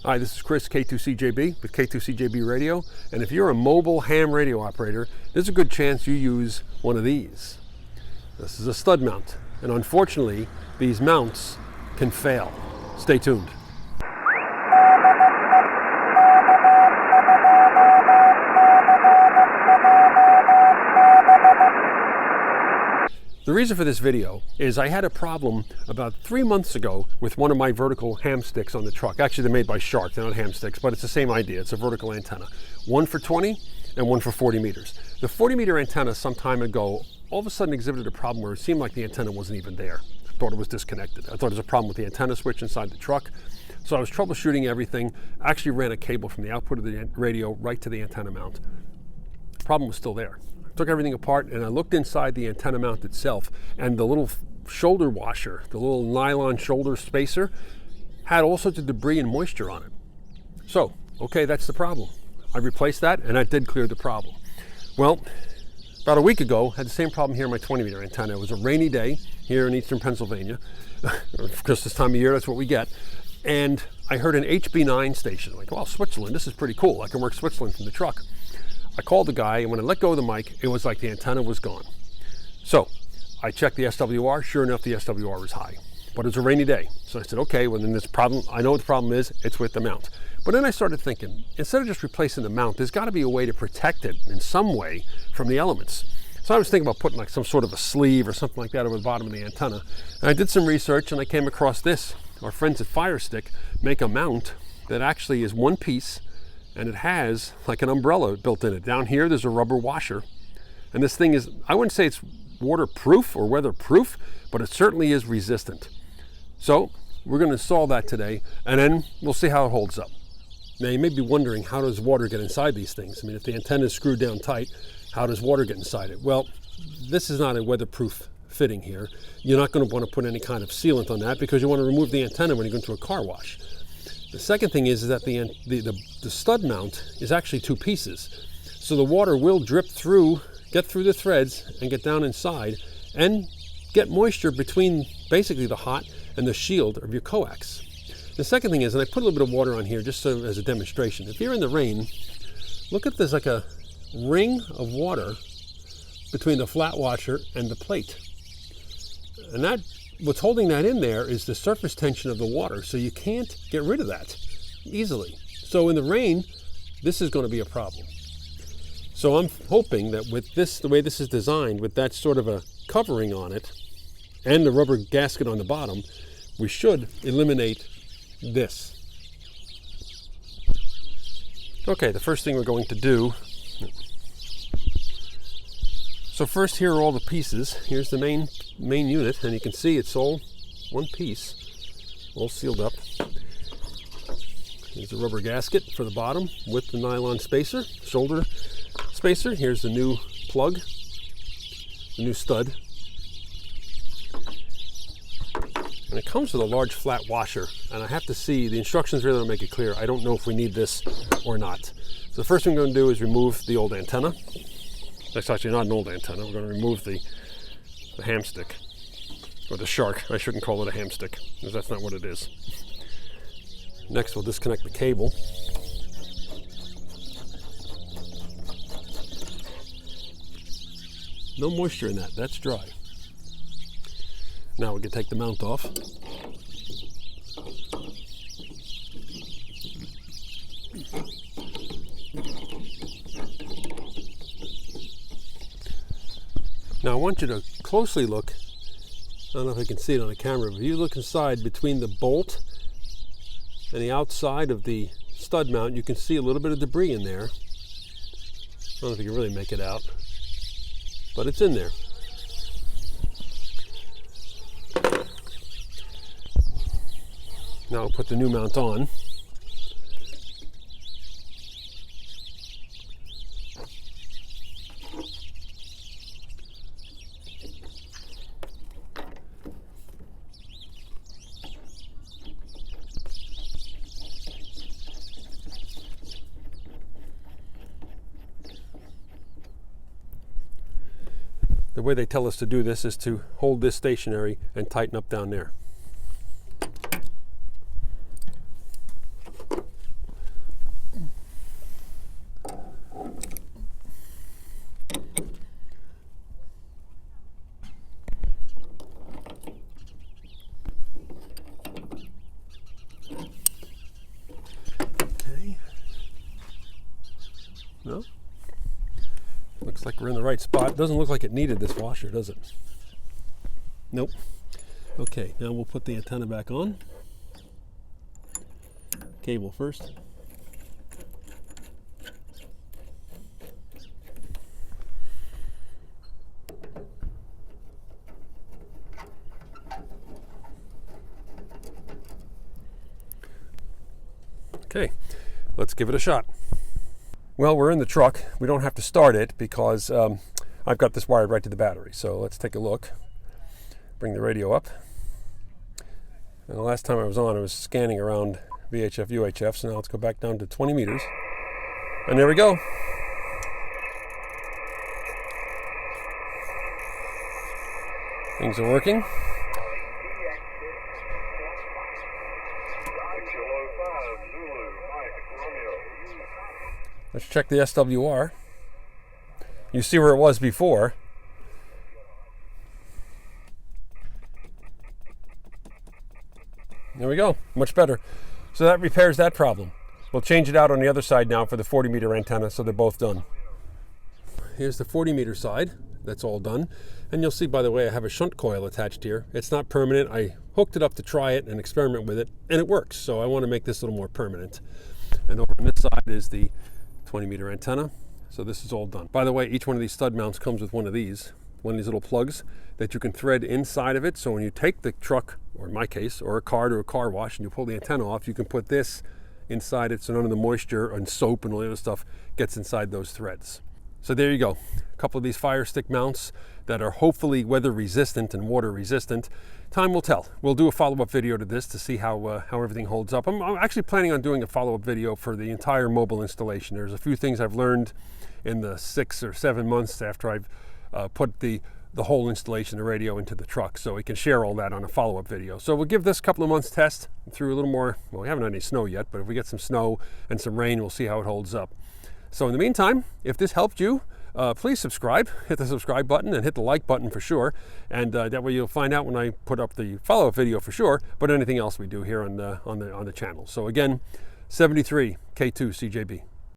Hi, this is Chris, K2CJB with K2CJB Radio, and if you're a mobile ham radio operator, there's a good chance you use one of these. This is a stud mount, and unfortunately, these mounts can fail. Stay tuned. The reason for this video is I had a problem about 3 months ago with one of my vertical ham sticks on the truck. Actually, they're made by Shark, they're not ham sticks, but it's the same idea. It's a vertical antenna. One for 20 and one for 40 meters. The 40 meter antenna some time ago all of a sudden exhibited a problem where it seemed like the antenna wasn't even there. I thought it was disconnected. I thought there was a problem with the antenna switch inside the truck. So I was troubleshooting everything. I actually ran a cable from the output of the radio right to the antenna mount. The problem was still there. Took everything apart and I looked inside the antenna mount itself, and the little shoulder washer, the little nylon shoulder spacer, had all sorts of debris and moisture on it. So, okay, that's the problem. I replaced that and that did clear the problem. Well, about a week ago, I had the same problem here in my 20 meter antenna. It was a rainy day here in eastern Pennsylvania. Because this time of year, that's what we get. And I heard an HB9 station. I'm like, well, Switzerland, this is pretty cool. I can work Switzerland from the truck. I called the guy, and when I let go of the mic, it was like the antenna was gone. So I checked the SWR. Sure enough, the SWR was high, but it was a rainy day. So I said, okay, well then this problem, I know what the problem is, it's with the mount. But then I started thinking, instead of just replacing the mount, there's gotta be a way to protect it in some way from the elements. So I was thinking about putting like some sort of a sleeve or something like that over the bottom of the antenna. And I did some research and I came across this. Our friends at Firestik make a mount that actually is one piece, and it has like an umbrella built in it. Down here, there's a rubber washer. And this thing is, I wouldn't say it's waterproof or weatherproof, but it certainly is resistant. So we're gonna install that today, and then we'll see how it holds up. Now you may be wondering, how does water get inside these things? I mean, if the antenna is screwed down tight, how does water get inside it? Well, this is not a weatherproof fitting here. You're not gonna wanna put any kind of sealant on that because you wanna remove the antenna when you go into a car wash. The second thing is that the stud mount is actually two pieces. So the water will drip through, get through the threads and get down inside and get moisture between basically the hot and the shield of your coax. The second thing is, and I put a little bit of water on here just so as a demonstration. If you're in the rain, look at there's like a ring of water between the flat washer and the plate. And that, what's holding that in there is the surface tension of the water, so you can't get rid of that easily. So in the rain, this is going to be a problem. So I'm hoping that with this, the way this is designed, with that sort of a covering on it and the rubber gasket on the bottom, we should eliminate this. Okay, the first thing we're going to do, so first here are all the pieces. Here's the main unit, and you can see it's all one piece, all sealed up. Here's the rubber gasket for the bottom with the nylon spacer, shoulder spacer. Here's the new plug, the new stud. And it comes with a large flat washer, and I have to see, the instructions really don't make it clear. I don't know if we need this or not. So the first thing we're going to do is remove the old antenna. That's actually not an old antenna. We're going to remove the ham stick, or the Shark. I shouldn't call it a ham stick, because that's not what it is. Next, we'll disconnect the cable. No moisture in that, that's dry. Now we can take the mount off. Now I want you to closely look. I don't know if I can see it on the camera, but if you look inside between the bolt and the outside of the stud mount, you can see a little bit of debris in there. I don't know if you can really make it out, but it's in there. Now I'll put the new mount on. The way they tell us to do this is to hold this stationary and tighten up down there. No? Looks like we're in the right spot. Doesn't look like it needed this washer, does it? Nope. Okay, now we'll put the antenna back on. Cable first. Okay, let's give it a shot. Well, we're in the truck. We don't have to start it because I've got this wired right to the battery. So let's take a look. Bring the radio up. And the last time I was on, I was scanning around VHF, UHF. So now let's go back down to 20 meters. And there we go. Things are working. Let's check the SWR. You see where it was before. There we go, much better. So that repairs that problem. We'll change it out on the other side now for the 40 meter antenna, so they're both done. Here's the 40 meter side, that's all done. And you'll see, by the way, I have a shunt coil attached here. It's not permanent. I hooked it up to try it and experiment with it, and it works. So I want to make this a little more permanent. And over on this side is the 20 meter antenna. So this is all done. By the way, each one of these stud mounts comes with one of these little plugs that you can thread inside of it. So when you take the truck, or in my case, or a car to a car wash and you pull the antenna off, you can put this inside it so none of the moisture and soap and all the other stuff gets inside those threads. So there you go. A couple of these Firestik mounts that are hopefully weather resistant and water resistant. Time will tell. We'll do a follow-up video to this to see how everything holds up. I'm actually planning on doing a follow-up video for the entire mobile installation. There's a few things I've learned in the 6 or 7 months after I've put the whole installation of the radio into the truck, so we can share all that on a follow-up video. So we'll give this a couple of months test through a little more. Well, we haven't had any snow yet, but if we get some snow and some rain, we'll see how it holds up. So in the meantime, if this helped you, please subscribe. Hit the subscribe button and hit the like button for sure. And that way you'll find out when I put up the follow-up video for sure, but anything else we do here on the channel. So again, 73 K2 CJB.